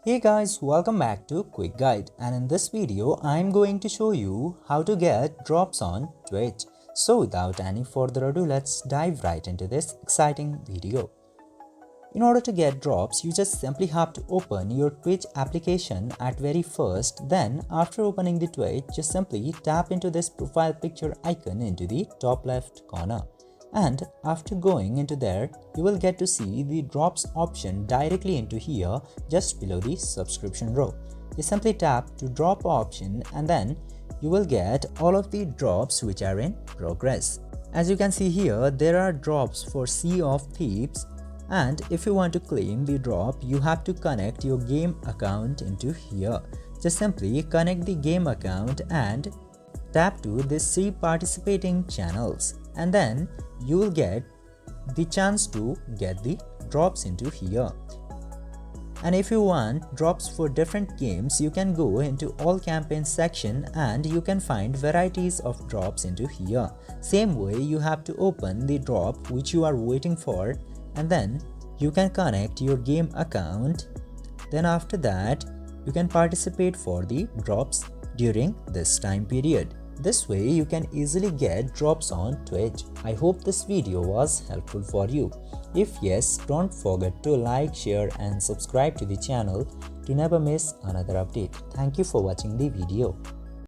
Hey guys, welcome back to Quick Guide, and in this video I'm going to show you how to get drops on Twitch. So without any further ado, let's dive right into this exciting video. In order to get drops, you just simply have to open your Twitch application at very first. Then after opening the Twitch, just simply tap into this profile picture icon into the top left corner. And after going into there, you will get to see the drops option directly into here just below the subscription row. You simply tap to drop option and then you will get all of the drops which are in progress. As you can see here, there are drops for Sea of Thieves, and if you want to claim the drop, you have to connect your game account into here. Just simply connect the game account and tap to this see participating channels, and then you will get the chance to get the drops into here. And if you want drops for different games, you can go into all campaigns section and you can find varieties of drops into here. Same way, you have to open the drop which you are waiting for, and then you can connect your game account. Then after that, you can participate for the drops during this time period. This way you can easily get drops on Twitch. I hope this video was helpful for you. If yes, don't forget to like, share and subscribe to the channel to never miss another update. Thank you for watching the video.